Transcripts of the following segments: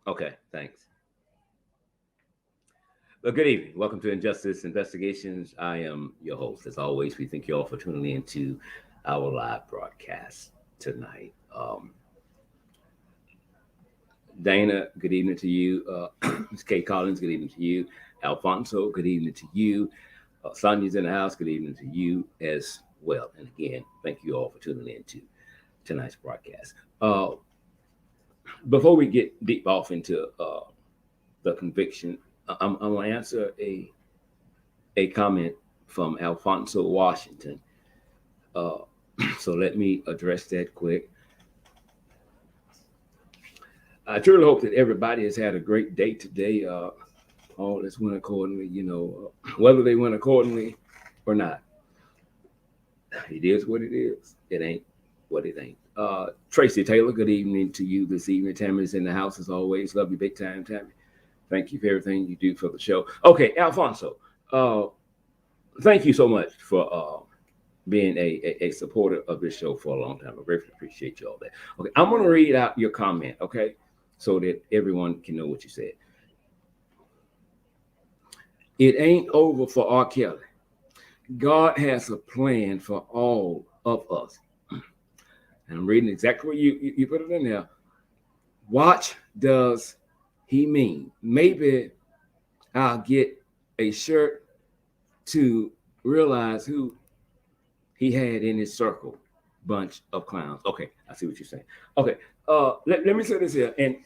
Okay, thanks. Well, good evening. Welcome to Injustice Investigations. I am your host. As always, we thank you all for tuning in to our live broadcast tonight. Dana, good evening to you. Ms. Kay Collins, good evening to you. Alfonso, good evening to you. Sonia's in the house, good evening to you as well. And again, thank you all for tuning in to tonight's broadcast. Before we get deep off into the conviction, I'm going to answer a comment from Alfonso Washington. So let me address that quick. I truly hope that everybody has had a great day today. All is went accordingly, whether they went accordingly or not. It is what it is. It ain't what it ain't. Tracy Taylor, good evening to you this evening. Tammy's in the house as always. Love you big time, Tammy. Thank you for everything you do for the show. Okay, Alfonso, thank you so much for being a supporter of this show for a long time. I greatly appreciate you all that. Okay, I'm going to read out your comment, okay, so that everyone can know what you said. It ain't over for R. Kelly. God has a plan for all of us. And I'm reading exactly what you put it in there. What does he mean? Maybe I'll get a shirt to realize who he had in his circle. Bunch of clowns. Okay, I see what you're saying. Okay, let me say this here, and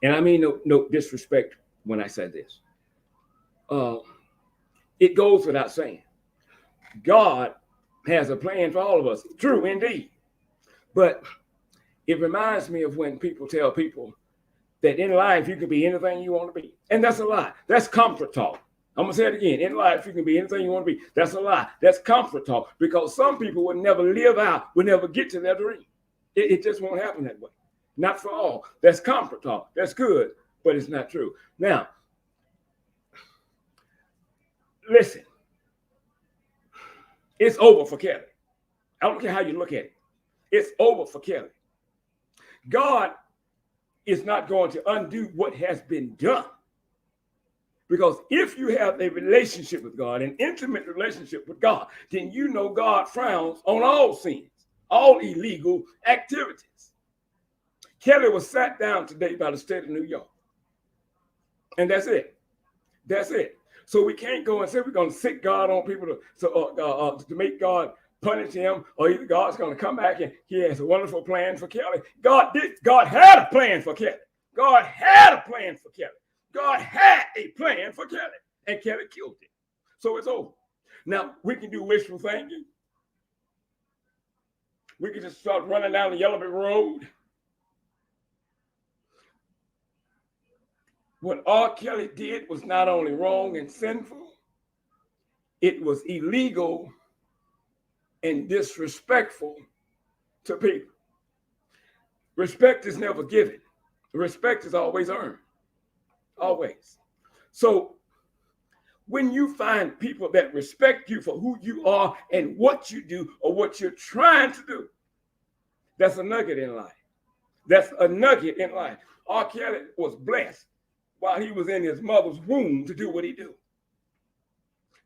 I mean no disrespect when I say this. It goes without saying. God has a plan for all of us. True, indeed. But it reminds me of when people tell people that in life you can be anything you want to be. And that's a lie. That's comfort talk. I'm going to say it again. In life you can be anything you want to be. That's a lie. That's comfort talk, because some people would never live out, would never get to their dream. It just won't happen that way. Not for all. That's comfort talk. That's good, but it's not true. Now, listen. It's over for Kelly. I don't care how you look at it. It's over for Kelly. God is not going to undo what has been done. Because if you have a relationship with God, an intimate relationship with God, then you know God frowns on all sins, all illegal activities. Kelly was sat down today by the state of New York. And that's it. That's it. So we can't go and say we're going to sick God on people to make God punish him, or either God's going to come back and he has a wonderful plan for Kelly. God had a plan for Kelly. God had a plan for Kelly. God had a plan for Kelly, and Kelly killed it. So it's over. Now, we can do wishful thinking. We can just start running down the Yellow Brick Road. What R. Kelly did was not only wrong and sinful, it was illegal and disrespectful to people. Respect is never given. Respect is always earned. Always. So when you find people that respect you for who you are and what you do or what you're trying to do, that's a nugget in life. That's a nugget in life. R. Kelly was blessed while he was in his mother's womb to do what he do.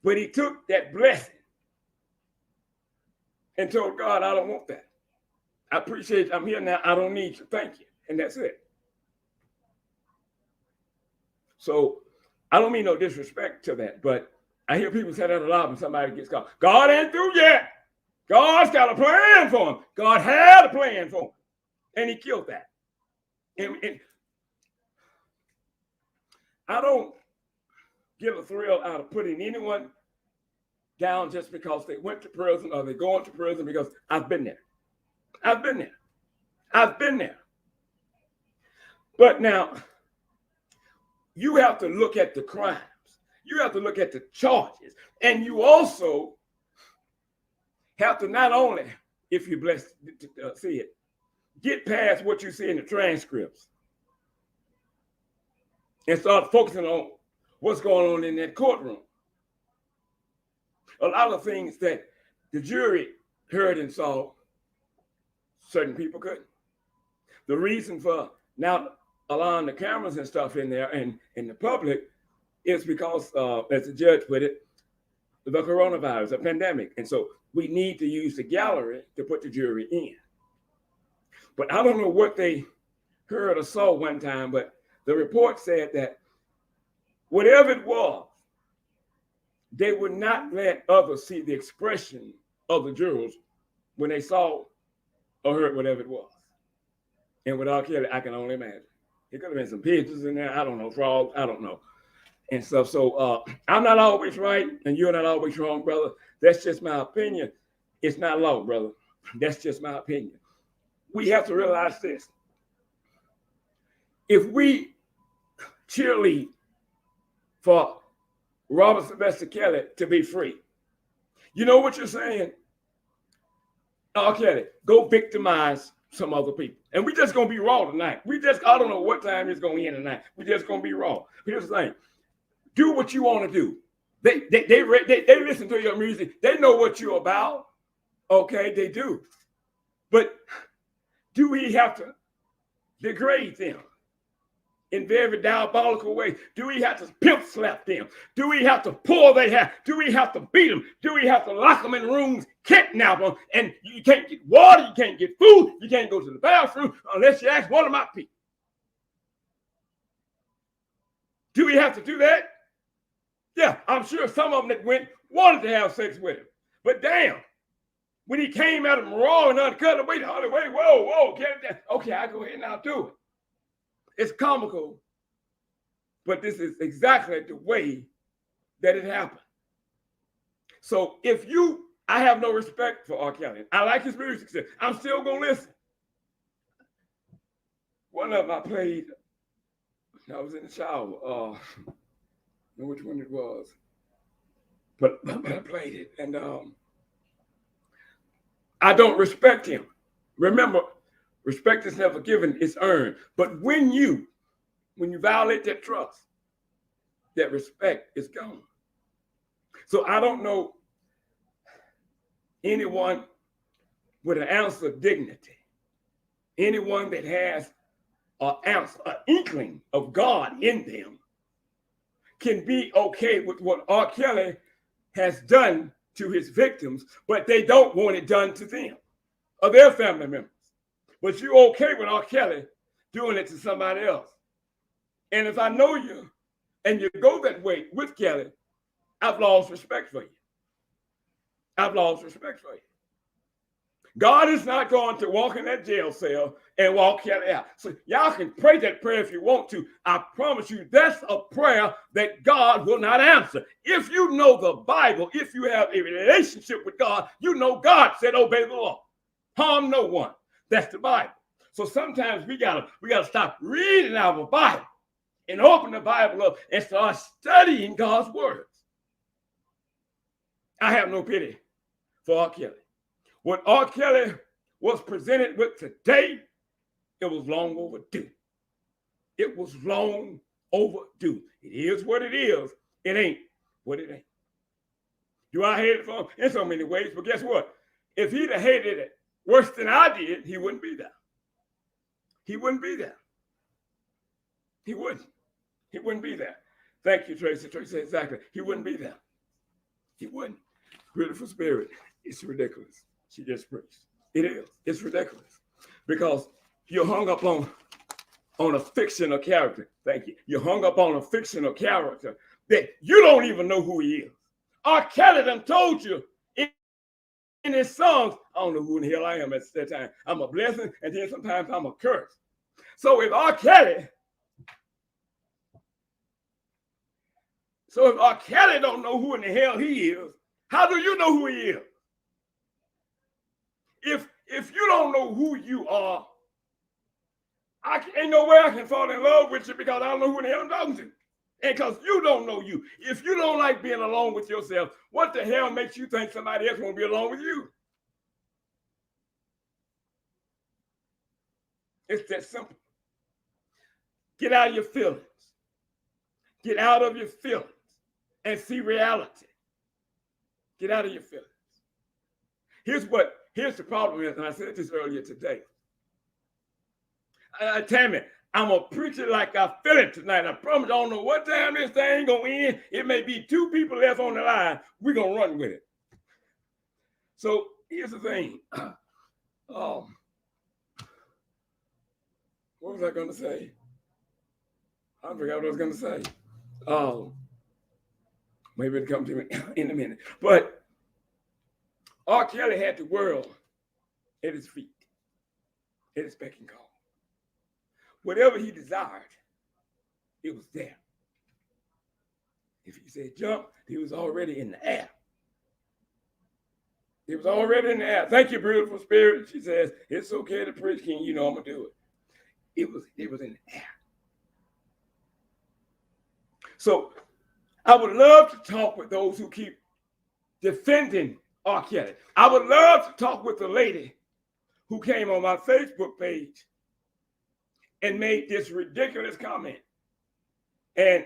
But he took that blessing and told God, I don't want that. I appreciate I'm here now. I don't need you. Thank you. And that's it. So I don't mean no disrespect to that, but I hear people say that a lot when somebody gets called. God ain't through yet. God's got a plan for him. God had a plan for him. And he killed that. And I don't get a thrill out of putting anyone down just because they went to prison or they're going to prison, because I've been there. I've been there. I've been there. But now, you have to look at the crimes. You have to look at the charges. And you also have to not only, if you're blessed to see it, get past what you see in the transcripts and start focusing on what's going on in that courtroom. A lot of things that the jury heard and saw, certain people couldn't. The reason for, now allowing the cameras and stuff in there and in the public is because, as the judge put it, the coronavirus, a pandemic. And so we need to use the gallery to put the jury in. But I don't know what they heard or saw one time, but the report said that whatever it was, they would not let others see the expression of the jurors when they saw or heard whatever it was. And with R. Kelly, I can only imagine. There could have been some pigeons in there. I don't know, frogs. I don't know. And stuff. So I'm not always right, and you're not always wrong, brother. That's just my opinion. It's not law, brother. That's just my opinion. We have to realize this. If we cheerlead for Robert Sylvester Kelly to be free, you know what you're saying? R. Kelly, go victimize some other people. And we just going to be raw tonight. I don't know what time it's going to end tonight. We just going to be raw. Here's the thing. Do what you want to do. They listen to your music. They know what you're about. Okay, they do. But do we have to degrade them in very diabolical ways? Do we have to pimp slap them? Do we have to pull their hair? Do we have to beat them? Do we have to lock them in rooms, kidnap them, and you can't get water, you can't get food, you can't go to the bathroom unless you ask one of my people? Do we have to do that? Yeah, I'm sure some of them that went wanted to have sex with him. But damn, when he came at him raw and uncut, wait, whoa, get it down. Okay, I go ahead and I'll do it. It's comical, but this is exactly the way that it happened. So I have no respect for R. Kelly. I like his music. I'm still going to listen. One of them I played, I was in the shower. I don't know which one it was, but I played it, and I don't respect him. Remember, respect is never given, it's earned. But when you violate that trust, that respect is gone. So I don't know anyone with an ounce of dignity, anyone that has an ounce, an inkling of God in them, can be okay with what R. Kelly has done to his victims, but they don't want it done to them or their family members. But you're okay with R. Kelly doing it to somebody else. And if I know you and you go that way with Kelly, I've lost respect for you. I've lost respect for you. God is not going to walk in that jail cell and walk Kelly out. So y'all can pray that prayer if you want to. I promise you, that's a prayer that God will not answer. If you know the Bible, if you have a relationship with God, you know God said, obey the law. Harm no one. That's the Bible. So sometimes we gotta stop reading our Bible and open the Bible up and start studying God's words. I have no pity for R. Kelly. What R. Kelly was presented with today, it was long overdue. It was long overdue. It is what it is. It ain't what it ain't. Do I hate it for him? In so many ways, but guess what? If he'd have hated it worse than I did, he wouldn't be there. He wouldn't be there. He wouldn't. He wouldn't be there. Thank you, Tracy. Tracy, exactly. He wouldn't be there. He wouldn't. Beautiful spirit. It's ridiculous. She just preached. It is. It's ridiculous because you're hung up on a fictional character. Thank you. You're hung up on a fictional character that you don't even know who he is. R. Kelly done told you in his songs, I don't know who in the hell I am at that time. I'm a blessing, and then sometimes I'm a curse. So if R. Kelly don't know who in the hell he is, how do you know who he is? If you don't know who you are, ain't no way I can fall in love with you because I don't know who the hell I'm talking to. And because you don't know you. If you don't like being alone with yourself, what the hell makes you think somebody else won't be alone with you? It's that simple. Get out of your feelings. Get out of your feelings and see reality. Get out of your feelings. Here's the problem is, and I said this earlier today. Tammy, I'm going to preach it like I feel it tonight. I promise I don't know what time this thing going to end. It may be 2 people left on the line. We're going to run with it. So here's the thing. What was I going to say? I forgot what I was going to say. Maybe it'll come to me in a minute. But R. Kelly had the world at his feet, at his beck and call. Whatever he desired, it was there. If he said jump, he was already in the air. He was already in the air. Thank you, beautiful spirit. She says, it's okay to preach, King. You know I'm going to do it. It was in the air. So I would love to talk with those who keep defending R. Kelly. I would love to talk with the lady who came on my Facebook page and made this ridiculous comment. And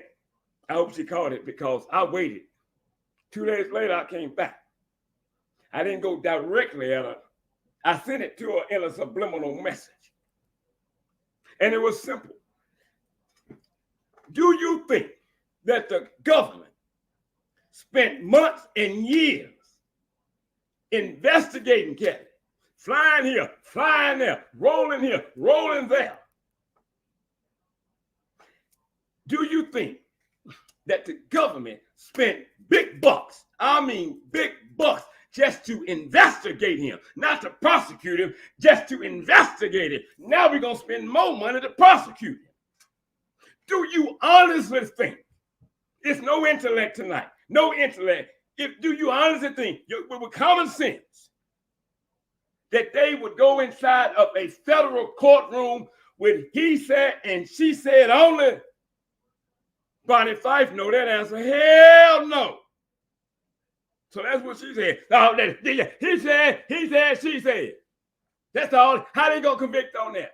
I hope she caught it because I waited. 2 days later, I came back. I didn't go directly at her. I sent it to her in a subliminal message. And it was simple. Do you think that the government spent months and years investigating Kelly? Flying here, flying there, rolling here, rolling there. Do you think that the government spent big bucks, I mean big bucks, just to investigate him, not to prosecute him, just to investigate him? Now we're going to spend more money to prosecute him. Do you honestly think, it's no intellect tonight, no intellect, do you honestly think, with common sense, that they would go inside of a federal courtroom with he said and she said only? Bonnie Fife know that answer. Hell no. So that's what she said. No, he said, she said. That's all. How they gonna convict on that?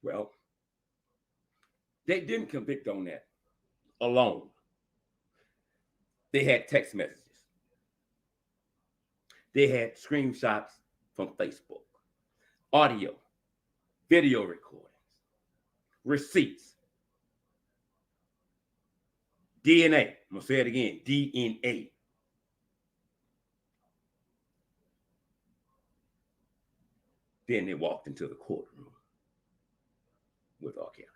Well, they didn't convict on that alone. They had text messages. They had screenshots from Facebook, audio, video recordings, receipts. DNA. I'm going to say it again. DNA. Then they walked into the courtroom with R. Kelly.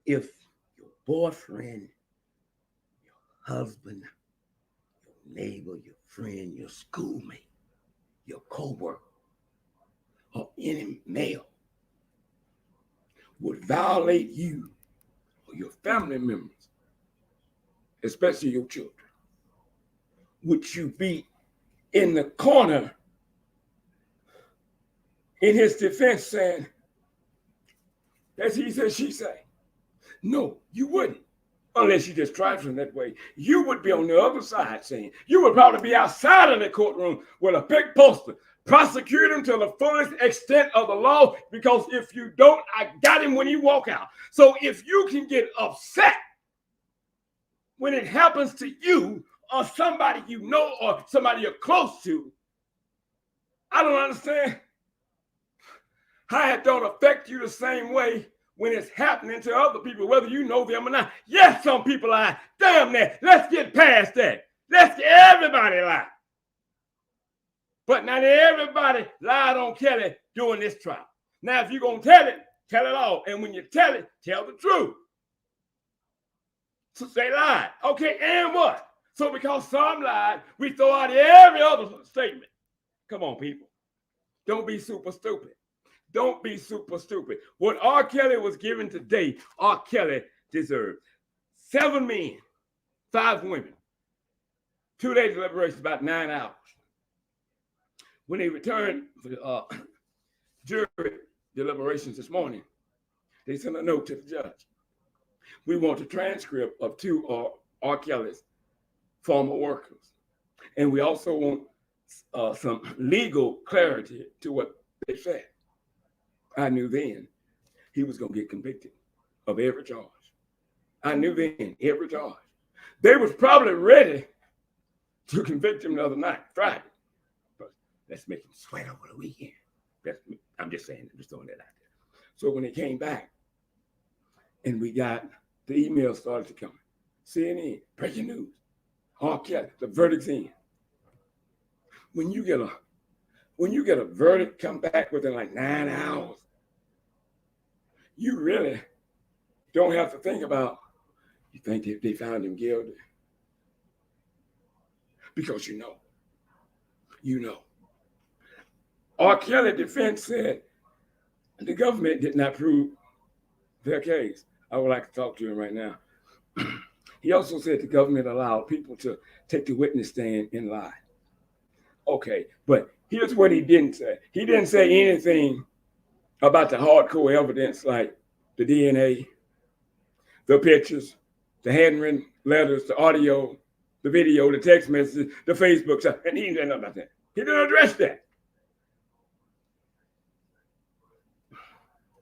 If your boyfriend, your husband, your neighbor, your friend, your schoolmate, your co-worker, or any male would violate you or your family members, especially your children, would you be in the corner in his defense saying, as he said, she say? No, you wouldn't. Unless you just trifling that way. You would be on the other side saying, you would probably be outside of the courtroom with a big poster. Prosecute him to the fullest extent of the law, because if you don't, I got him when he walk out. So if you can get upset when it happens to you or somebody you know or somebody you're close to, I don't understand how it don't affect you the same way when it's happening to other people, whether you know them or not. Yes, some people lie. Damn that. Let's get past that. Let's get everybody lie. But not everybody lied on Kelly during this trial. Now, if you're going to tell it all. And when you tell it, tell the truth. So they lied. Okay, and what? So because some lied, we throw out every other statement. Come on, people. Don't be super stupid. Don't be super stupid. What R. Kelly was given today, R. Kelly deserved. 7 men, 5 women. 2 days of liberation, about 9 hours. When they returned for the jury deliberations this morning, they sent a note to the judge. We want a transcript of 2 R. Kelly's former workers. And we also want some legal clarity to what they said. I knew then he was going to get convicted of every charge. I knew then every charge. They was probably ready to convict him the other night, Friday. But let's make him sweat over the weekend. I'm just saying, I'm just throwing that out there. So when they came back and we got the email started to come, CNN, breaking news, R. Kelly, the verdict's in. When you get a verdict come back within like 9 hours, you really don't have to think about, you think they found him guilty? Because you know. R. Kelly defense said the government did not prove their case. I would like to talk to him right now. He also said the government allowed people to take the witness stand and lie. Okay, but here's what he didn't say. He didn't say anything about the hardcore evidence like the DNA, the pictures, the handwritten letters, the audio, the video, the text messages, the Facebook stuff, and he didn't say nothing about that. He didn't address that.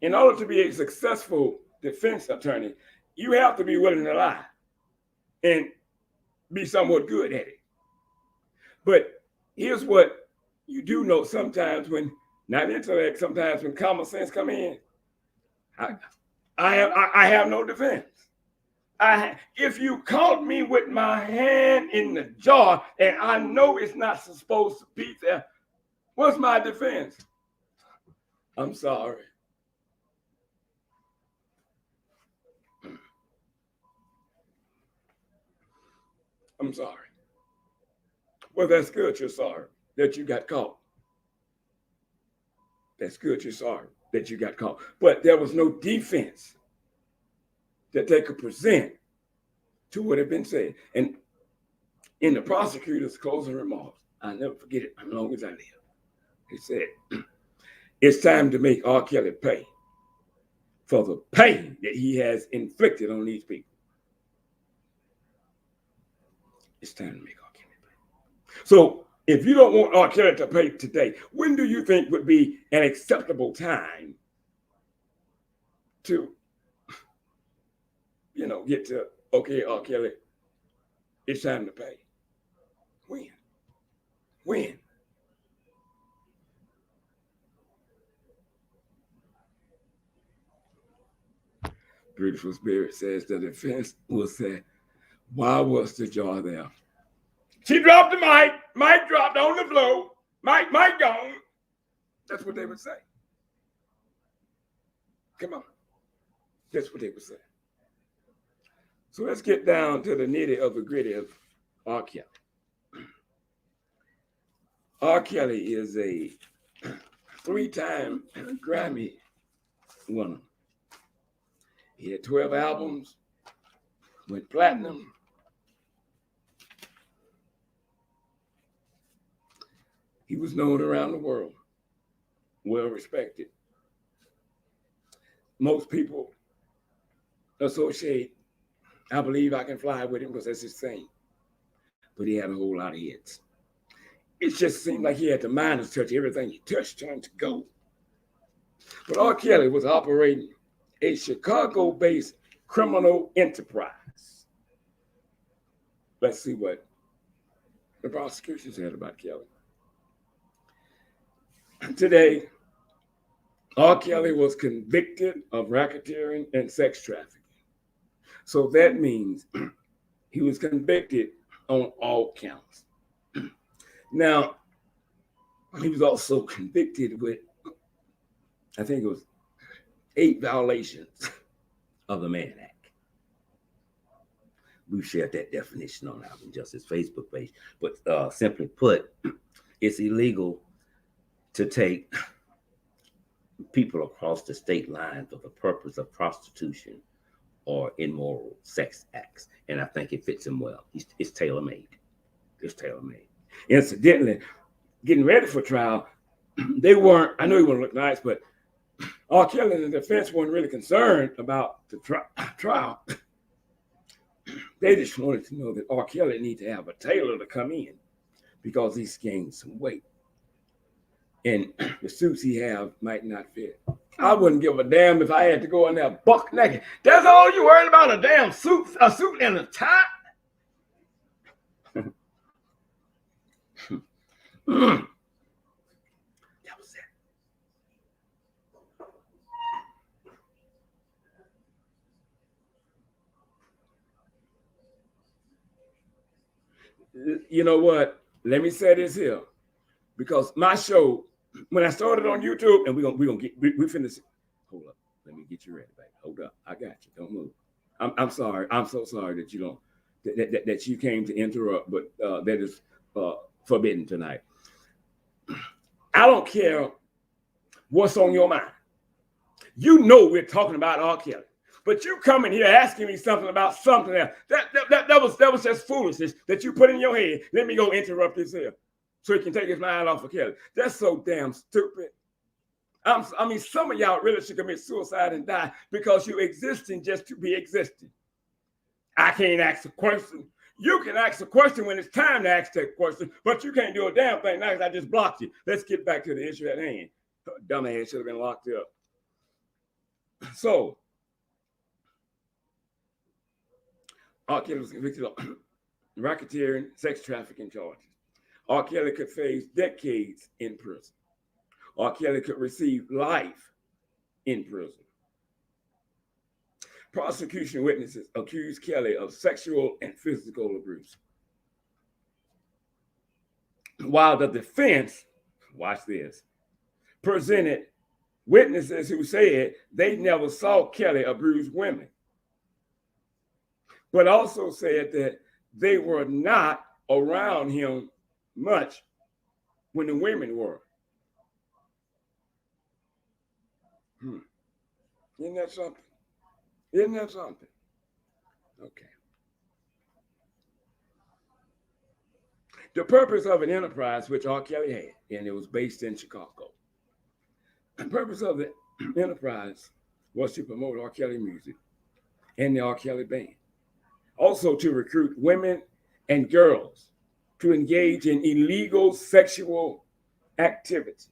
In order to be a successful defense attorney, you have to be willing to lie and be somewhat good at it. But here's what you do know sometimes when, not intellect, sometimes when common sense come in, I have no defense. If you caught me with my hand in the jar and I know it's not supposed to be there, what's my defense? I'm sorry. I'm sorry. Well, that's good. You're sorry that you got caught. That's good. You're sorry that you got caught. But there was no defense that they could present to what had been said. And in the prosecutor's closing remarks, I'll never forget it as long as I live. He said, it's time to make R. Kelly pay for the pain that he has inflicted on these people. It's time to make R. Kelly pay. So if you don't want R. Kelly to pay today, when do you think would be an acceptable time to, get to, okay, R. Kelly, it's time to pay? When? Beautiful Spirit says the defense will say, why was the jar there? She dropped the mic. Mic dropped on the floor. Mic gone. That's what they would say. Come on. That's what they would say. So let's get down to the nitty of the gritty of R. Kelly. R. Kelly is a 3-time Grammy winner. He had 12 albums, went platinum. He was known around the world, well respected. Most people associate I Believe I Can Fly with him because that's his thing. But he had a whole lot of hits. It just seemed like he had the Midas touch. Everything he touched turned to gold. But R. Kelly was operating a Chicago-based criminal enterprise. Let's see what the prosecution said about Kelly. Today, R. Kelly was convicted of racketeering and sex trafficking. So that means he was convicted on all counts. Now, he was also convicted with, I think it was 8 violations of the Mann Act. We've shared that definition on our Justice Facebook page. But simply put, it's illegal to take people across the state line for the purpose of prostitution or immoral sex acts. And I think it fits him well. It's tailor-made. It's tailor-made. Incidentally, getting ready for trial, they weren't, I know he wouldn't look nice, but R. Kelly and the defense weren't really concerned about the trial. They just wanted to know that R. Kelly needed to have a tailor to come in because he's gained some weight. And the suits he have might not fit. I wouldn't give a damn if I had to go in there buck naked. That's all you worried about, a damn suit and a tie? That was it. You know what? Let me say this here, because my show, when I started on YouTube, and we gonna get we finish. Hold up, let me get you ready, baby. Hold up, I got you. Don't move. I'm sorry. I'm so sorry that you don't that you came to interrupt, but that is forbidden tonight. I don't care what's on your mind. You know we're talking about R. Kelly, but you coming here asking me something about something else. That was just foolishness that you put in your head. Let me go interrupt this here, so he can take his mind off of Kelly. That's so damn stupid. I mean, some of y'all really should commit suicide and die because you're existing just to be existing. I can't ask a question. You can ask a question when it's time to ask that question, but you can't do a damn thing now because I just blocked you. Let's get back to the issue at hand. Dumbass should have been locked up. So, R. Kelly was convicted of racketeering, sex trafficking charges. R. Kelly could face decades in prison. R. Kelly could receive life in prison. Prosecution witnesses accused Kelly of sexual and physical abuse, while the defense, watch this, presented witnesses who said they never saw Kelly abuse women, but also said that they were not around him much when the women were. Isn't that something? Isn't that something? Okay. The purpose of an enterprise which R. Kelly had, and it was based in Chicago. The purpose of the enterprise was to promote R. Kelly music and the R. Kelly band. Also to recruit women and girls to engage in illegal sexual activity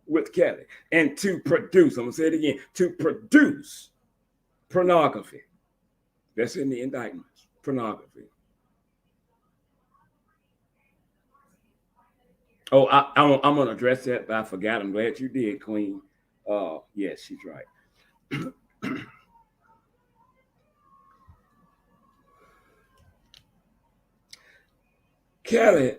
with Kelly, and to produce, I'm gonna say it again, to produce pornography. That's in the indictments, pornography. Oh, I'm gonna address that, but I forgot. I'm glad you did, Queen. Yes, she's right. Kelly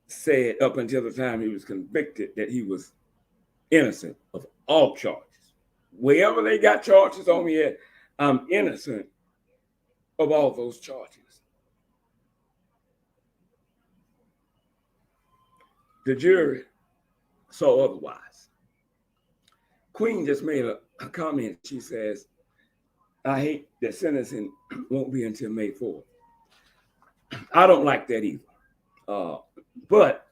said up until the time he was convicted that he was innocent of all charges. Wherever they got charges on me at, I'm innocent of all those charges. The jury saw otherwise. Queen just made a comment. She says, I hate that sentencing won't be until May 4th. I don't like that either. But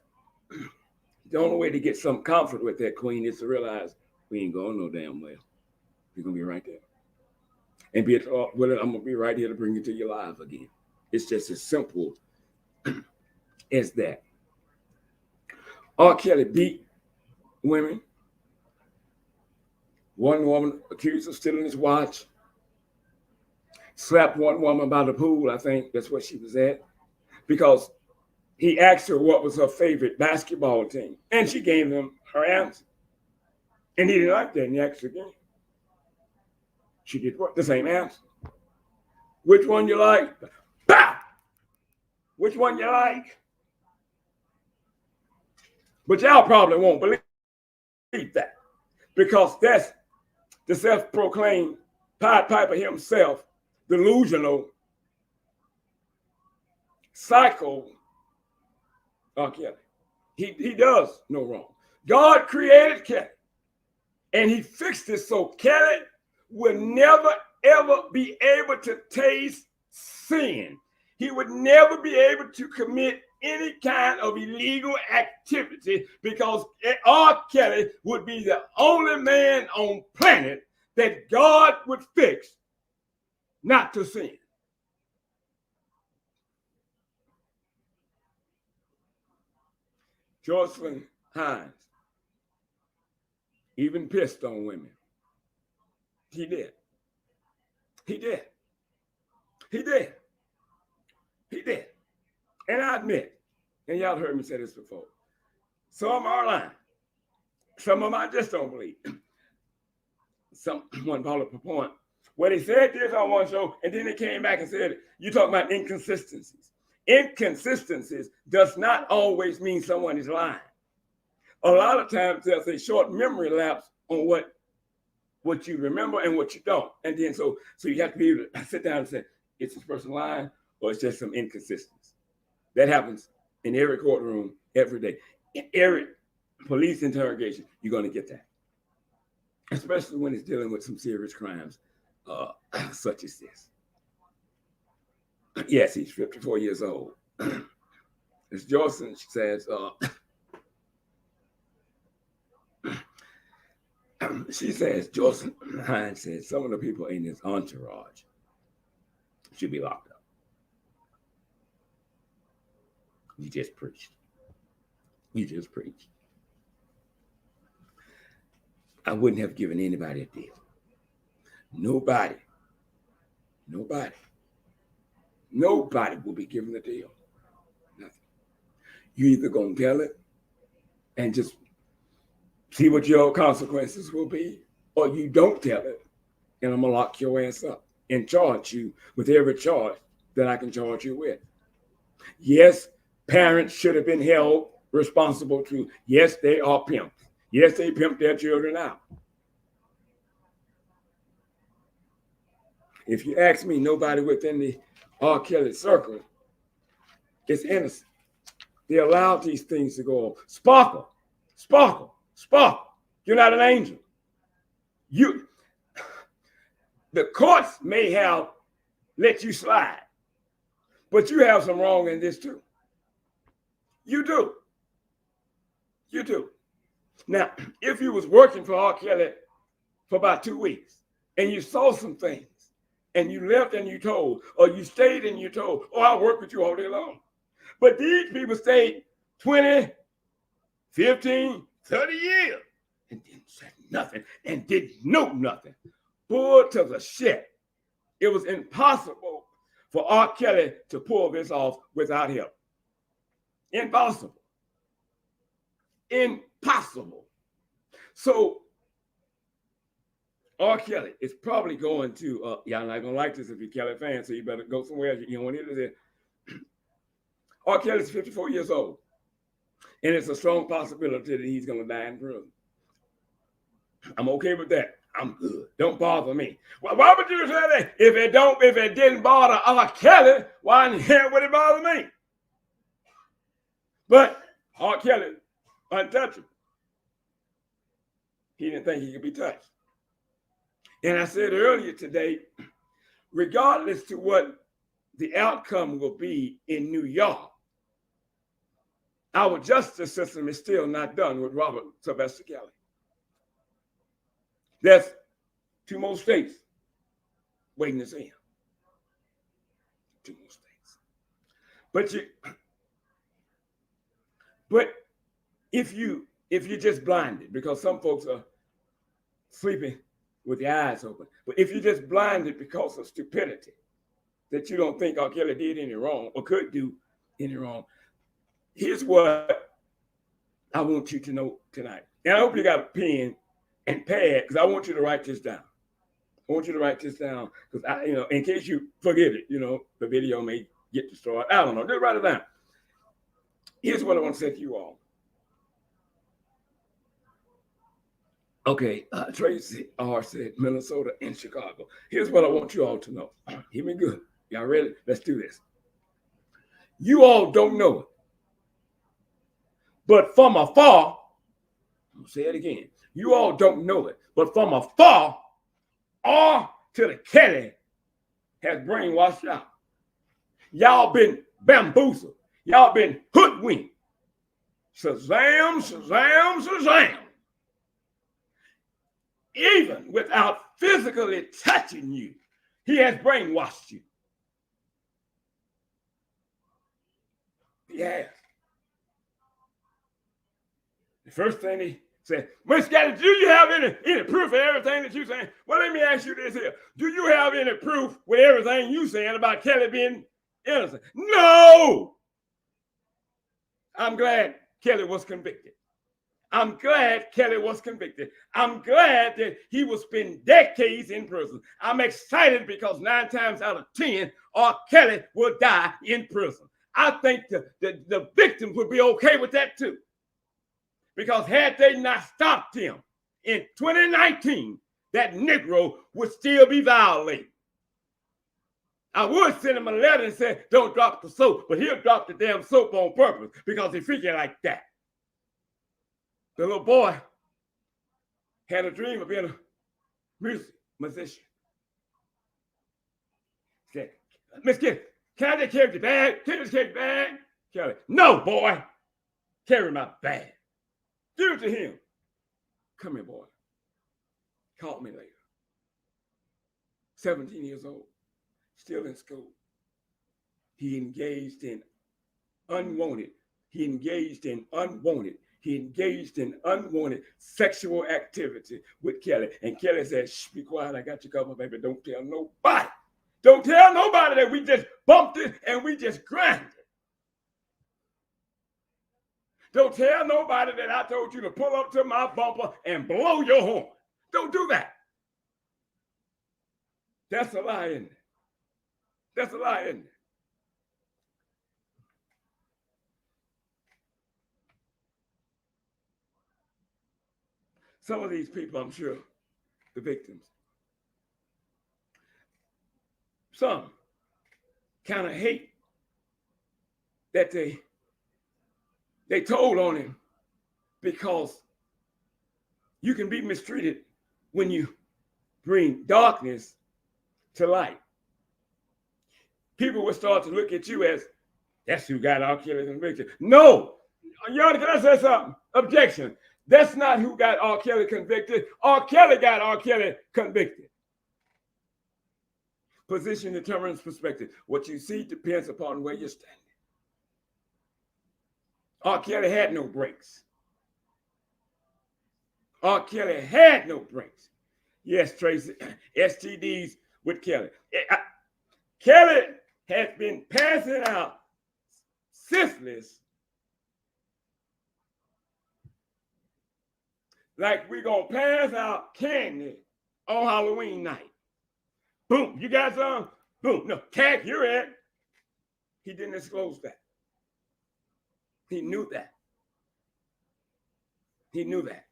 the only way to get some comfort with that, Queen, is to realize we ain't going no damn well. You're going to be right there. And I'm going to be right here to bring you to your lives again. It's just as simple as that. R. Kelly beat women. One woman accused of stealing his watch. Slapped one woman by the pool, I think that's what she was at, because he asked her what was her favorite basketball team, and she gave him her answer. And he didn't like that, and he asked her again. She did what? The same answer. Which one you like? Bah! Which one you like? But y'all probably won't believe that, because that's the self-proclaimed Pied Piper himself, delusional, psycho R. Kelly. He does no wrong. God created Kelly, and he fixed it so Kelly will never, ever be able to taste sin. He would never be able to commit any kind of illegal activity, because R. Kelly would be the only man on planet that God would fix not to sin. Jocelyn Hines even pissed on women. He did. He did. He did. He And I admit, and y'all heard me say this before, some are lying. Some of them I just don't believe. Someone brought up a point where they said this on one show, and then they came back and said, you talk about inconsistencies. Inconsistencies does not always mean someone is lying. A lot of times there's a short memory lapse on what you remember and what you don't. And then so you have to be able to sit down and say, is this person lying or it's just some inconsistency? That happens in every courtroom every day. In every police interrogation, you're going to get that. Especially when it's dealing with some serious crimes such as this. Yes, he's 54 years old. As Jocelyn says, she says, Jocelyn Hines says, some of the people in his entourage should be locked up. You just preached. You just preached. I wouldn't have given anybody a deal. Nobody will be given a deal. Nothing. You either gonna tell it and just see what your consequences will be, or you don't tell it, and I'm gonna lock your ass up and charge you with every charge that I can charge you with. Yes, parents should have been held responsible too. Yes, they are pimps. Yes, they pimp their children out. If you ask me, nobody within the R. Kelly circle is innocent. They allowed these things to go on. Sparkle. You're not an angel. The courts may have let you slide, but you have some wrong in this too. You do. Now, if you was working for R. Kelly for about 2 weeks and you saw some things and you left and you told, or you stayed and you told, oh, I'll work with you all day long. But these people stayed 20, 15, 30 years and didn't say nothing and didn't know nothing. Bull to the shit. It was impossible for R. Kelly to pull this off without help. Impossible. So R. Kelly is probably going to, y'all not gonna like this if you're Kelly fan, so you better go somewhere else. You don't want to hear this. R. Kelly's 54 years old, and it's a strong possibility that he's gonna die in prison. I'm okay with that. I'm good. Don't bother me. Well, why would you say that? If it didn't bother R. Kelly, why in hell would it bother me? But R. Kelly, untouchable. He didn't think he could be touched. And I said earlier today, regardless to what the outcome will be in New York, our justice system is still not done with Robert Sylvester Kelly. There's 2 more states waiting to see him. 2 more states. But if you're just blinded, because some folks are sleeping with their eyes open, but if you're just blinded because of stupidity, that you don't think R. Kelly did any wrong or could do any wrong, here's what I want you to know tonight. And I hope you got a pen and pad, because I want you to write this down. I want you to write this down, because in case you forget it, the video may get destroyed. I don't know. Just write it down. Here's what I want to say to you all. Okay, Tracy R. said Minnesota and Chicago. Here's what I want you all to know. Hear me good. Y'all ready? Let's do this. You all don't know it, but from afar, I'm gonna say it again. You all don't know it, but from afar, R. to the Kelly has brainwashed y'all. Y'all been bamboozled. Y'all been hoodwinked. Shazam, shazam, shazam. Even without physically touching you, he has brainwashed you. He has. The first thing he said, Miss Scotty, do you have any proof of everything that you're saying? Well, let me ask you this here. Do you have any proof with everything you're saying about Kelly being innocent? No! I'm glad Kelly was convicted. I'm glad Kelly was convicted. I'm glad that he will spend decades in prison. I'm excited because 9 times out of 10, R. Kelly will die in prison. I think the victims would be okay with that too. Because had they not stopped him in 2019, that Negro would still be violated. I would send him a letter and say, don't drop the soap, but he'll drop the damn soap on purpose because he freaking like that. The little boy had a dream of being a musician. He said, Miss Kelly, can I just carry the bag? Can I just carry the bag? Kelly, no, boy. Carry my bag. Give it to him. Come here, boy. Call me later. 17 years old, still in school. He engaged in unwanted sexual activity with Kelly. And Kelly said, shh, be quiet. I got you covered, baby. Don't tell nobody. Don't tell nobody that we just bumped it and we just grinded. Don't tell nobody that I told you to pull up to my bumper and blow your horn. Don't do that. That's a lie, isn't it? That's a lie, isn't it? Some of these people, I'm sure, the victims, some kind of hate that they told on him because you can be mistreated when you bring darkness to light. People will start to look at you as, that's who got R. Kelly convicted. No, Your Honor, can I say something? Objection. That's not who got R. Kelly convicted. R. Kelly got R. Kelly convicted. Position determines perspective. What you see depends upon where you're standing. R. Kelly had no brakes. R. Kelly had no brakes. Yes, Tracy, STDs with Kelly. Kelly has been passing out syphilis like we're going to pass out candy on Halloween night. Boom, you got some? Boom, no, tag, you're in. He didn't disclose that. He knew that. He knew that.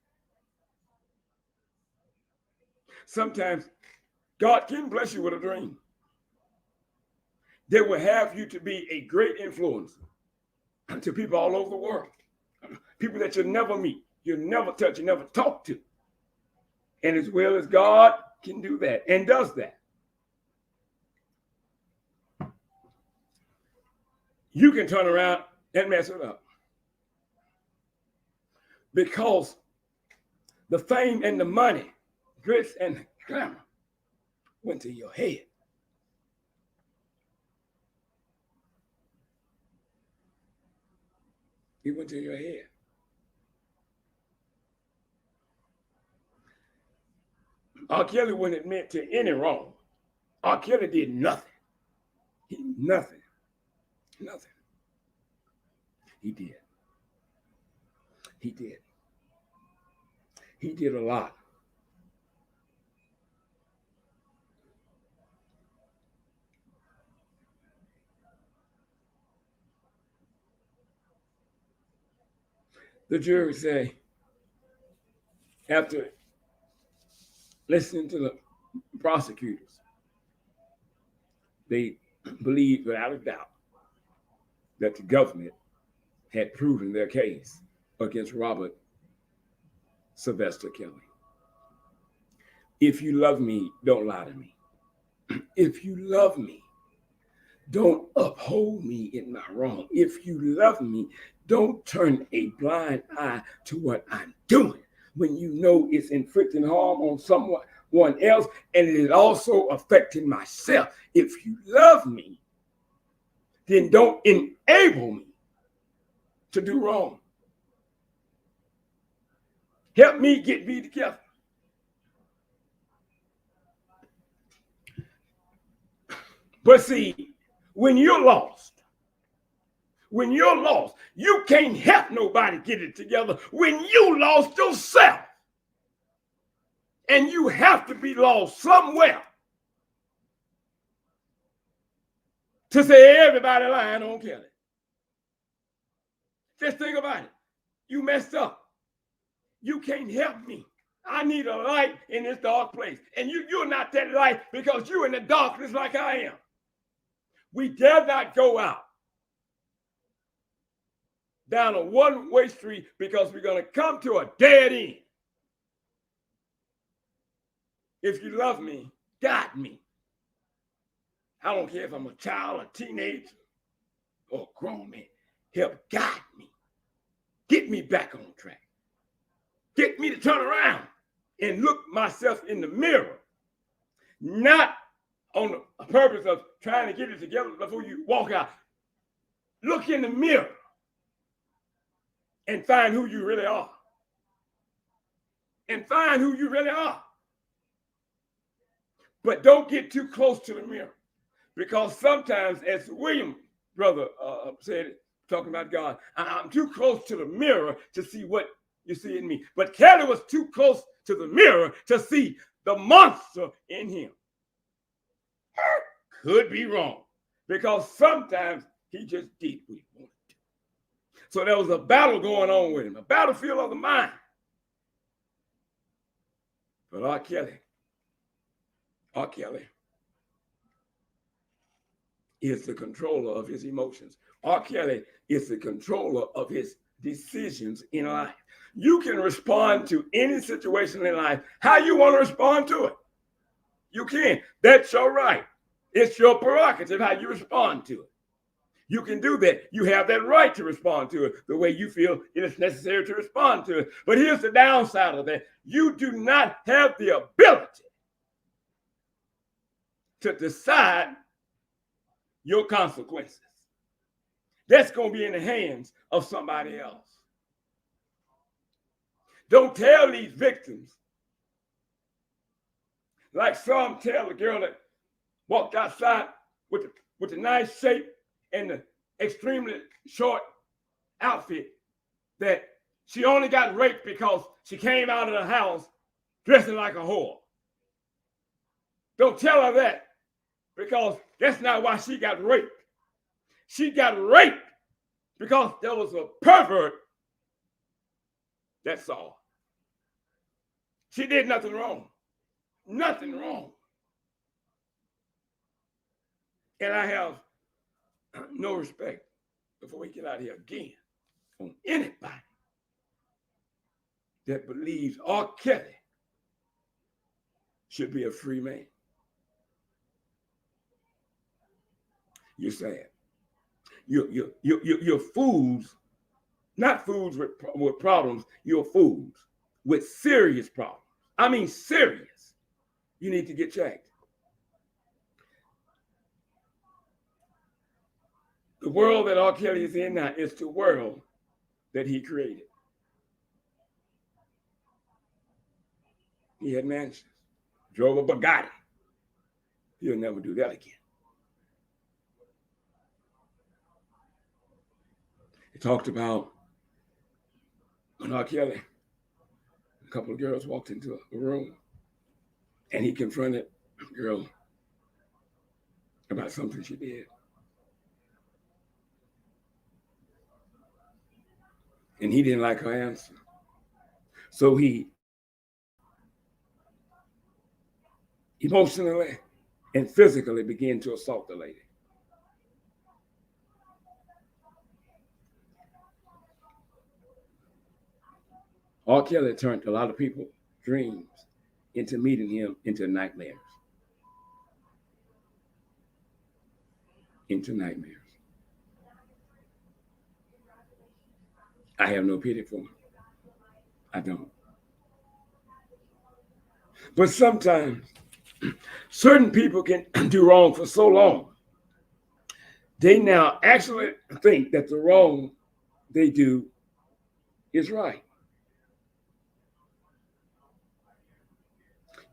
Sometimes God can bless you with a dream that will have you to be a great influencer to people all over the world. People that you'll never meet, you'll never touch, you'll never talk to. And as well as God can do that and does that, you can turn around and mess it up. Because the fame and the money, glitz and glamour went to your head. It went to your head. R. Kelly wouldn't admit to any wrong. R. Kelly did nothing. Nothing. He did. He did a lot. The jury say, after listening to the prosecutors, they believed without a doubt that the government had proven their case against Robert Sylvester Kelly. If you love me, don't lie to me. If you love me, don't uphold me in my wrong. If you love me, don't turn a blind eye to what I'm doing when you know it's inflicting harm on someone else and it is also affecting myself. If you love me, then don't enable me to do wrong. Help me get me together. But see, when you're lost, When you're lost, you can't help nobody get it together when you lost yourself. And you have to be lost somewhere to say everybody lying on Kelly. Just think about it. You messed up. You can't help me. I need a light in this dark place. And you're not that light because you're in the darkness like I am. We dare not go out down a one-way street because we're going to come to a dead end. If you love me, guide me. I don't care if I'm a child, a teenager, or a grown man. Help guide me. Get me back on track. Get me to turn around and look myself in the mirror. Not on the purpose of trying to get it together before you walk out. Look in the mirror and find who you really are. And find who you really are. But don't get too close to the mirror. Because sometimes, as William, brother, said, talking about God, I'm too close to the mirror to see what you see in me. But Kelly was too close to the mirror to see the monster in him. Could be wrong. Because sometimes he just did what he wanted to. So there was a battle going on with him, a battlefield of the mind. But R. Kelly is the controller of his emotions. R. Kelly is the controller of his decisions in life. You can respond to any situation in life how you want to respond to it. You can. That's your right. It's your prerogative how you respond to it. You can do that. You have that right to respond to it the way you feel it is necessary to respond to it. But here's the downside of that. You do not have the ability to decide your consequences. That's going to be in the hands of somebody else. Don't tell these victims, like some tell the girl that walked outside with the nice shape and the extremely short outfit, that she only got raped because she came out of the house dressing like a whore. Don't tell her that, because that's not why she got raped. She got raped because there was a pervert that saw her. She did nothing wrong. Nothing wrong. And I have no respect, before we get out of here again, on anybody that believes R. Kelly should be a free man. You're sad. You're fools, not fools with problems. You're fools with serious problems. I mean, serious. You need to get checked. The world that R. Kelly is in now is the world that he created. He had mansions, drove a Bugatti. He'll never do that again. He talked about when R. Kelly, a couple of girls walked into a room and he confronted a girl about something she did. And he didn't like her answer. So he emotionally and physically began to assault the lady. R. Kelly turned a lot of people's dreams into meeting him into nightmares. Into nightmares. I have no pity for him. I don't. But sometimes certain people can do wrong for so long, they now actually think that the wrong they do is right.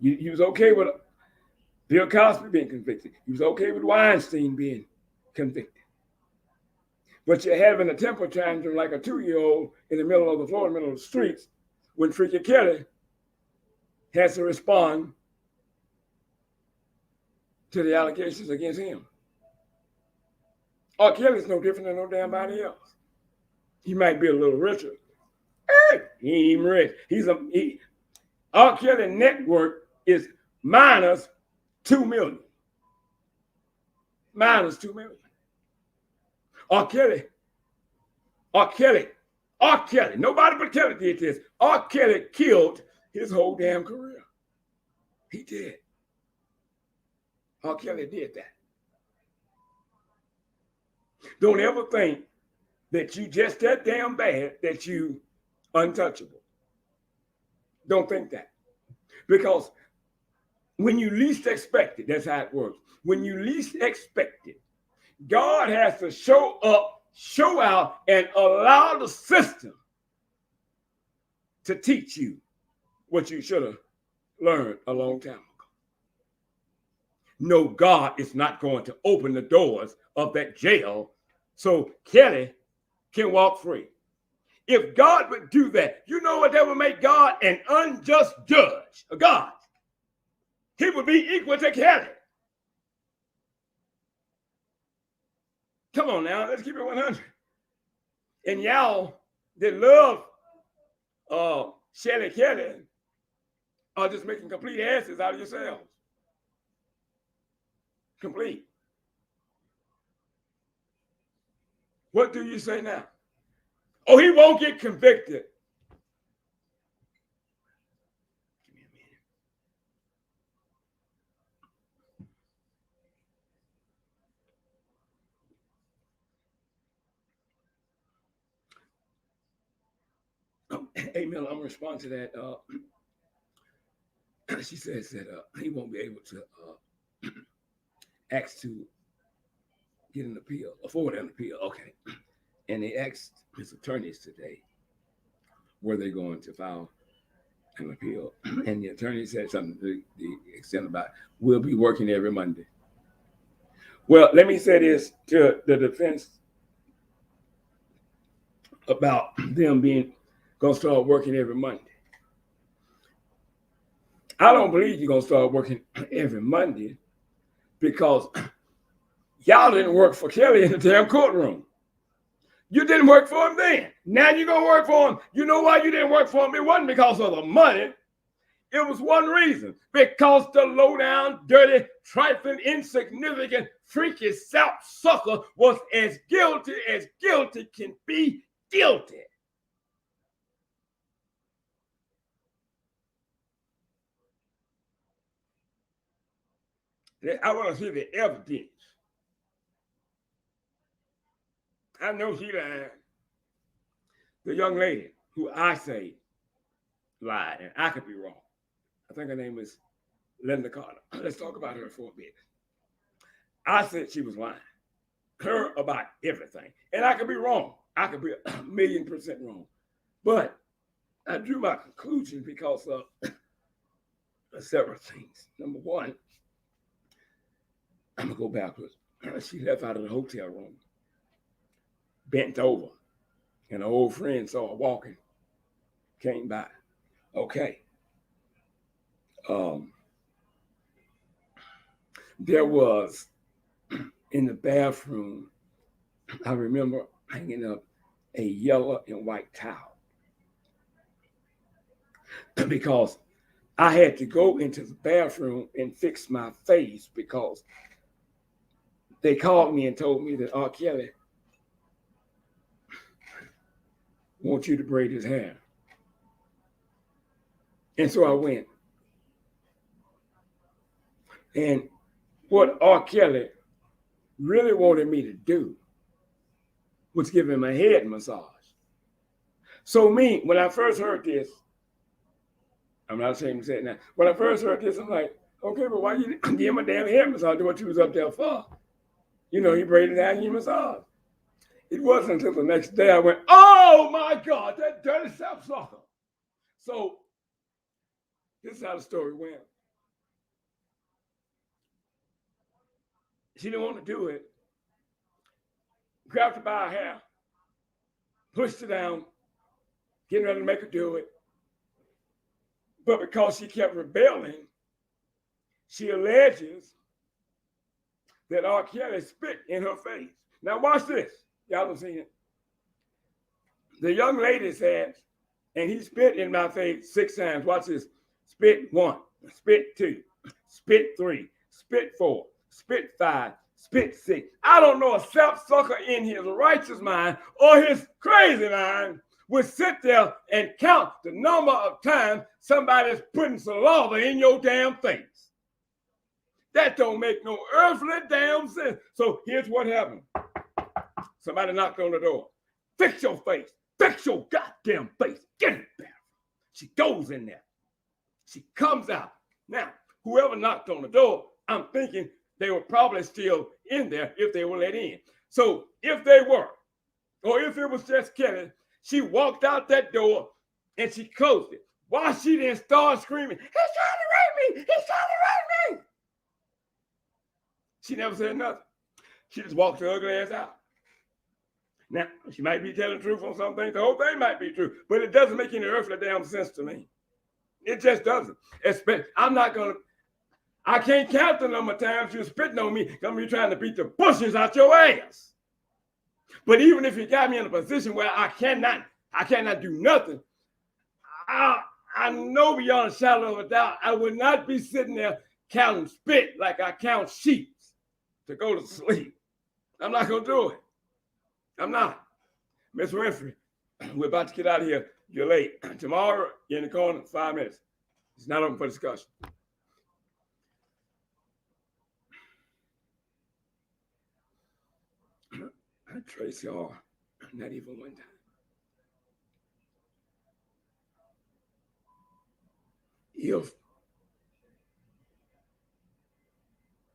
You was okay with Bill Cosby being convicted. You was okay with Weinstein being convicted. But you're having a temper tantrum like a 2-year-old in the middle of the floor, in the middle of the streets, when Freaky Kelly has to respond to the allegations against him. R. Kelly's no different than no damn body else. He might be a little richer. He ain't even rich. R. Kelly network is minus 2 million. Minus 2 million. R. Kelly, nobody but Kelly did this. R. Kelly killed his whole damn career. He did. R. Kelly did that. Don't ever think that you just that damn bad that you untouchable. Don't think that. Because when you least expect it, that's how it works. When you least expect it, God has to show up, show out, and allow the system to teach you what you should have learned a long time ago. No, God is not going to open the doors of that jail so Kelly can walk free. If God would do that, you know what that would make God an unjust judge, a God. He would be equal to Kelly. Come on now, let's keep it 100. And y'all that love Shelly Kelly are just making complete asses out of yourselves. Complete. What do you say now? Oh, he won't get convicted. Give me a minute. Hey, Miller, I'm going to respond to that. She says that he won't be able to ask to get an appeal, afford an appeal. Okay. And they asked his attorneys today, were they going to file an appeal? And the attorney said something to the extent about, we'll be working every Monday. Well, let me say this to the defense about them going to start working every Monday. I don't believe you're going to start working every Monday because y'all didn't work for Kelly in the damn courtroom. You didn't work for him then. Now you're going to work for him. You know why you didn't work for him? It wasn't because of the money. It was one reason. Because the low-down, dirty, trifling, insignificant, freaky sap sucker was as guilty can be guilty. I want to see the evidence. I know she lied. The young lady who I say lied, and I could be wrong. I think her name is Linda Carter. Let's talk about her for a bit. I said she was lying. Her about everything. And I could be wrong. I could be 1,000,000% wrong. But I drew my conclusion because of several things. Number one, I'm going to go backwards. She left out of the hotel room, bent over, and an old friend saw her walking, came by. Okay. There was in the bathroom, I remember hanging up a yellow and white towel because I had to go into the bathroom and fix my face because they called me and told me that R. Kelly wants you to braid his hair. And so I went. And what R. Kelly really wanted me to do was give him a head massage. So me, when I first heard this, I'm not ashamed to say it now. When I first heard this, I'm like, okay, but why you didn't give him a damn head massage to what you was up there for? You know, he braided out and you massage. It wasn't until the next day I went, oh my God, that dirty sapsucker. So this is how the story went. She didn't want to do it. grabbed her by her hair, pushed her down, getting ready to make her do it. But because she kept rebelling, she alleges that R. Kelly spit in her face. Now watch this. Y'all don't see it. The young lady says, and he spit in my face 6 times. Watch this. Spit 1, spit 2, spit 3, spit 4, spit 5, spit 6. I don't know a sapsucker in his righteous mind or his crazy mind would sit there and count the number of times somebody's putting saliva in your damn face. That don't make no earthly damn sense. So here's what happened. Somebody knocked on the door. Fix your face. Fix your goddamn face. Get in there. She goes in there. She comes out. Now, whoever knocked on the door, I'm thinking they were probably still in there if they were let in. So if they were, or if it was just Kelly, she walked out that door and she closed it. While she didn't start screaming, he's trying to rape me! He's trying to rape me! She never said nothing. She just walked her ugly ass out. Now, she might be telling the truth on some things. The whole thing might be true, but it doesn't make any earthly damn sense to me. It just doesn't. I can't count the number of times you're spitting on me because you're trying to beat the bushes out your ass. But even if you got me in a position where I cannot do nothing, I know beyond a shadow of a doubt, I would not be sitting there counting spit like I count sheep to go to sleep. I'm not going to do it. I'm not. Miss Winfrey, we're about to get out of here. You're late. Tomorrow, you're in the corner, 5 minutes. It's not open for discussion. I trace y'all, not even one time.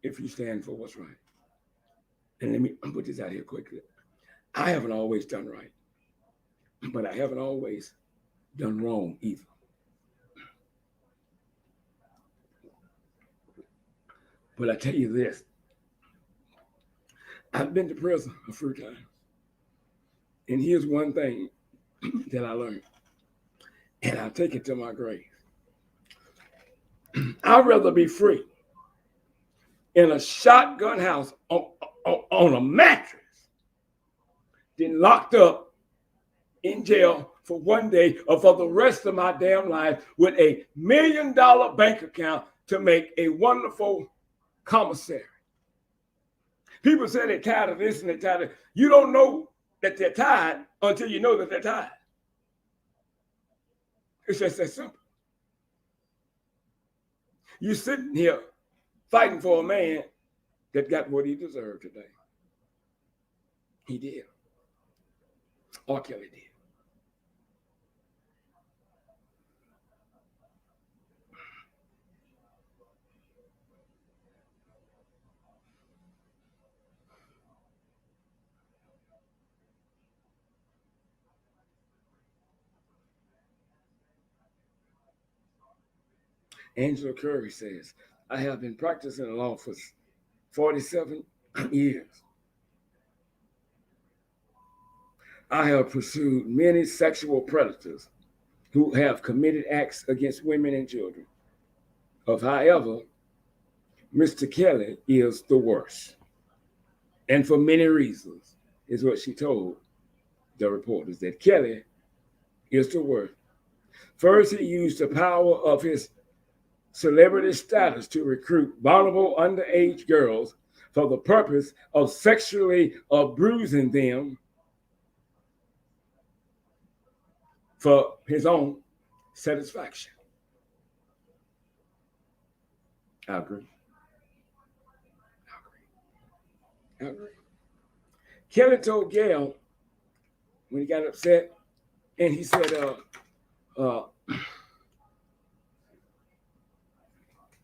If you stand for what's right, and let me put this out here quickly. I haven't always done right, but I haven't always done wrong either. But I tell you this, I've been to prison a few times. And here's one thing that I learned, and I'll take it to my grave. I'd rather be free in a shotgun house on a mattress than locked up in jail for one day or for the rest of my damn life with $1 million bank account to make a wonderful commissary. People say they're tired of this and they're tired of, you don't know that they're tired until you know that they're tired. It's just that simple. You're sitting here fighting for a man that got what he deserved today. He did. R. Kelly did. Angela Curry says, I have been practicing law for 47 years. I have pursued many sexual predators who have committed acts against women and children. However, Mr. Kelly is the worst. And for many reasons, is what she told the reporters, that Kelly is the worst. First, he used the power of his celebrity status to recruit vulnerable underage girls for the purpose of sexually abusing them for his own satisfaction. I agree. Kelly told Gail when he got upset, and he said,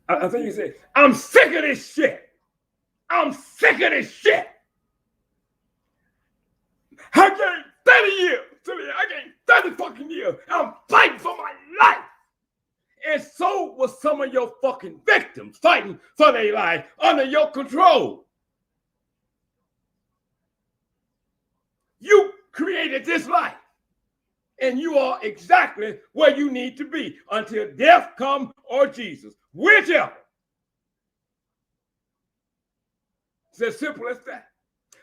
I think he said, I'm sick of this shit. I'm sick of this shit. I gained 30 years. I gained 30 fucking years. I'm fighting for my life. And so was some of your fucking victims fighting for their life under your control. hated this life. And you are exactly where you need to be until death come or Jesus, whichever. It's as simple as that.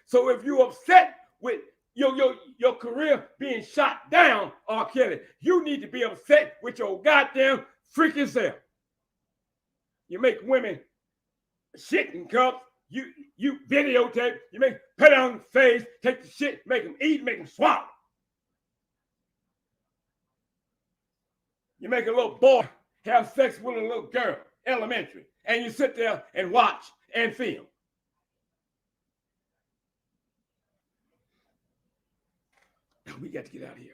So if you're upset with your career being shot down, R. Kelly, you need to be upset with your goddamn freaking self. You make women shit in cups. You videotape. You make put it on the face, take the shit, make them eat, make them swallow. You make a little boy have sex with a little girl, elementary, and you sit there and watch and film. We got to get out of here.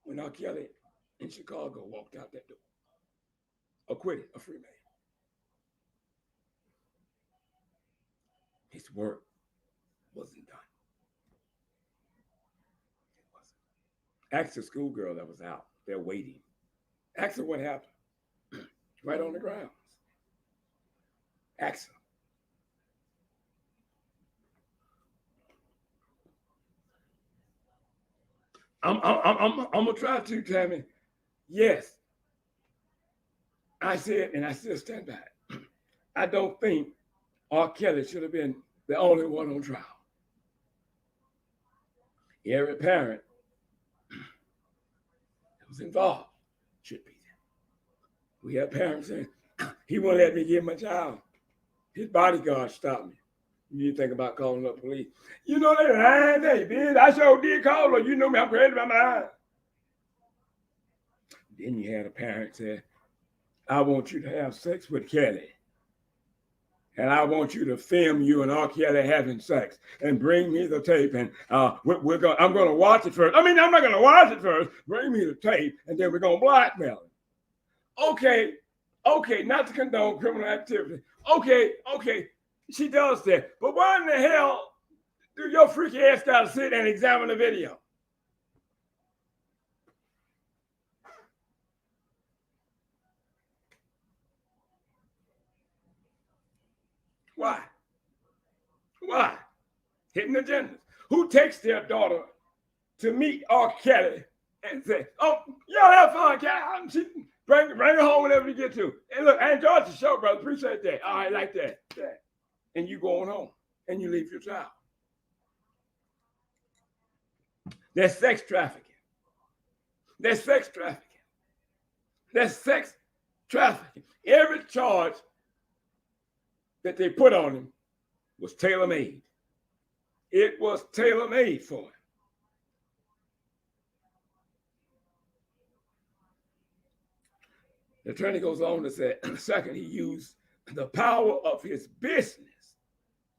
When R. Kelly in Chicago walked out that door, acquitted, a free man, his work wasn't done. It wasn't. Ask the schoolgirl that was out there waiting. Ask her what happened. Right on the grounds. Ask her. I'm gonna try to, Tammy. Yes. I said, and I still stand by it. I don't think R. Kelly should have been the only one on trial. Every parent that was involved should be there. We have parents saying, he won't let me get my child. His bodyguard stopped me. You think about calling up police. You know they lying there, bitch. I sure did call her. You know me, I'm crazy about my mind. Then you had a parent say, I want you to have sex with Kelly. And I want you to film you and R. Kelly having sex and bring me the tape. And I'm going to watch it first. I mean, I'm not going to watch it first. Bring me the tape, and then we're going to blackmail him. Okay, not to condone criminal activity. Okay, she does that. But why in the hell do your freaky ass got to sit and examine the video? Why? Hidden agendas. Who takes their daughter to meet R. Kelly and say, oh, y'all have fun, Kelly. Bring her home whenever you get to. And look, I enjoyed the show, brother. Appreciate that. All right, like that. And you going home and you leave your child. That's sex trafficking. That's sex trafficking. Every charge that they put on him was tailor-made. It was tailor-made for him. The attorney goes on to say, second, he used the power of his business,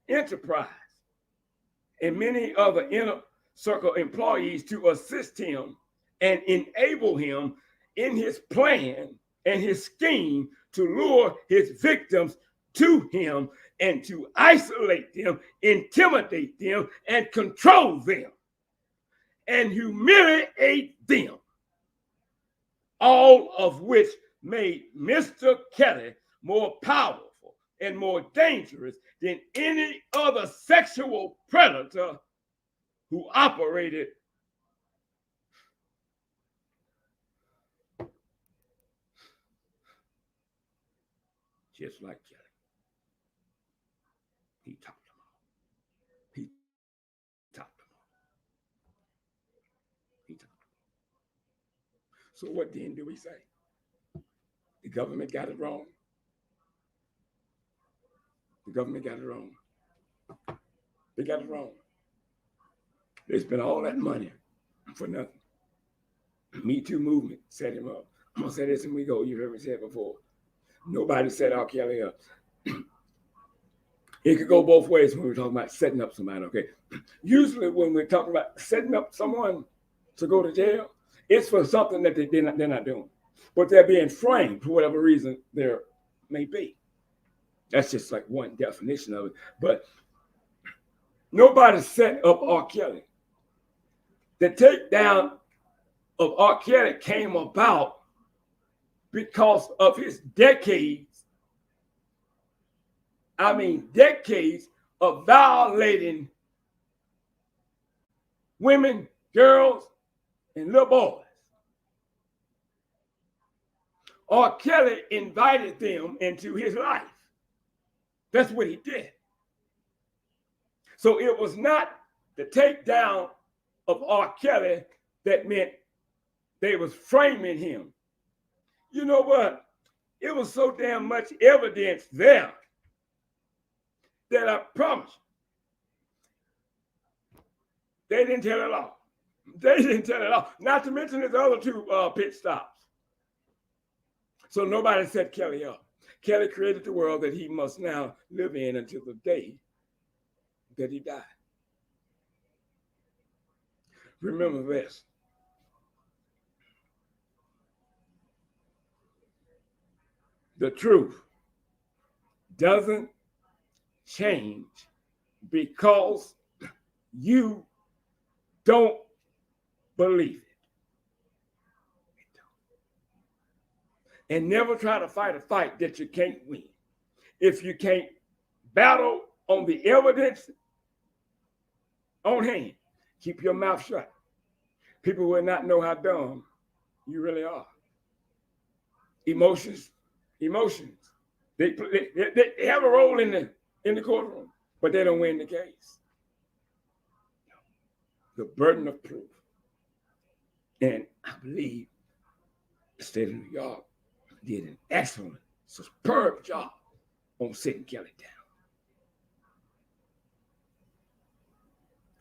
enterprise, and many other inner circle employees to assist him and enable him in his plan and his scheme to lure his victims to him and to isolate them, intimidate them, and control them, and humiliate them, all of which made Mr. Kelly more powerful and more dangerous than any other sexual predator who operated just like Kelly. He topped them all. He topped them all. So what then do we say? The government got it wrong. They got it wrong. They spent all that money for nothing. Me Too movement set him up. I'm going to say this and we go. You've heard me say it before. Nobody set R. Kelly up. It could go both ways when we're talking about setting up somebody, okay? Usually when we're talking about setting up someone to go to jail, it's for something that they're not doing. But they're being framed for whatever reason there may be. That's just like one definition of it. But nobody set up R. Kelly. The takedown of R. Kelly came about because of his decades decades of violating women, girls, and little boys. R. Kelly invited them into his life. That's what he did. So it was not the takedown of R. Kelly that meant they was framing him. You know what? It was so damn much evidence there that I promise you, they didn't tell it all. They didn't tell it all. Not to mention his other two pit stops. So nobody set Kelly up. Kelly created the world that he must now live in until the day that he died. Remember this. The truth doesn't change because you don't believe it. And never try to fight a fight that you can't win. If you can't battle on the evidence on hand, keep your mouth shut. People will not know how dumb you really are. Emotions. They have a role in the courtroom, but they don't win the case. The burden of proof. And I believe the state of New York did an excellent, superb job on sitting Kelly down.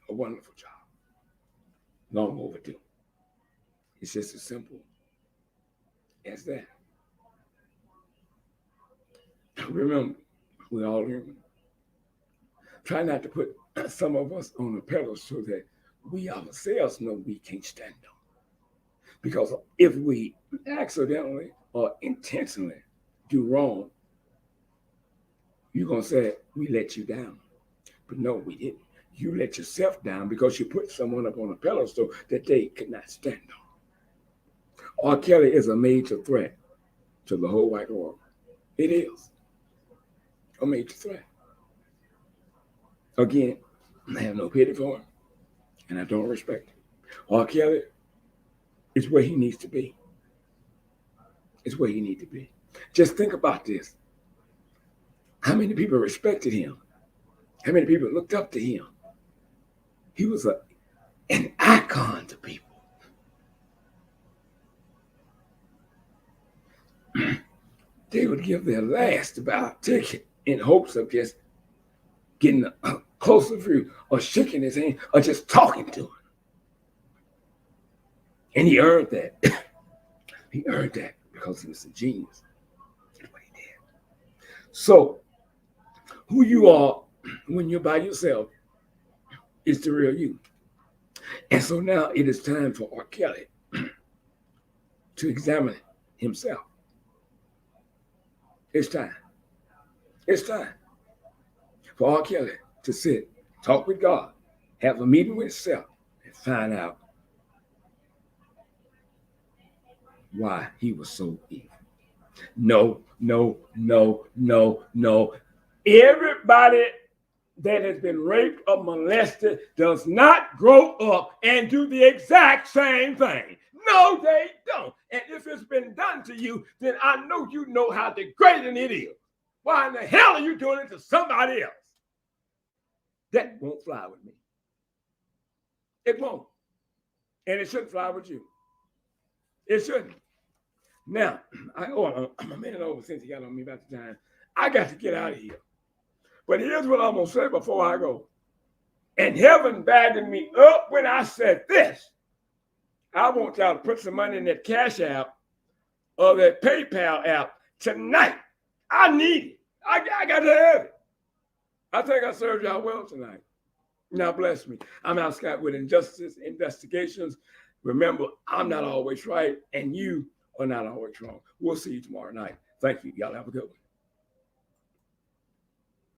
A wonderful job. Long overdue. It's just as simple as that. Remember, we're all human. Try not to put some of us on a pedestal that we ourselves know we can't stand on. Because if we accidentally or intentionally do wrong, you're going to say, we let you down. But no, we didn't. You let yourself down because you put someone up on a pedestal that they could not stand on. R. Kelly is a major threat to the whole white world. It is a major threat. Again, I have no pity for him, and I don't respect him. R. Kelly is where he needs to be. It's where he needs to be. Just think about this. How many people respected him? How many people looked up to him? He was an icon to people. They would give their last to buy a ticket in hopes of just getting a closer view or shaking his hand or just talking to him. And he earned that. He earned that because he was a genius. That's what he did. So, who you are when you're by yourself is the real you. And so now it is time for R. Kelly to examine himself. It's time. It's time for R. Kelly to sit, talk with God, have a meeting with himself, and find out why he was so evil. No. Everybody that has been raped or molested does not grow up and do the exact same thing. No, they don't. And if it's been done to you, then I know you know how degrading it is. Why in the hell are you doing it to somebody else? That won't fly with me. It won't. And it shouldn't fly with you. It shouldn't. Now, I'm a minute over since he got on me about the time. I got to get out of here. But here's what I'm going to say before I go. And heaven bagging me up when I said this. I want y'all to put some money in that Cash App or that PayPal app tonight. I need it. I got to have it. I think I served y'all well tonight. Now bless me. I'm Al Scott with Injustice Investigations. Remember, I'm not always right, and you are not always wrong. We'll see you tomorrow night. Thank you. Y'all have a good one.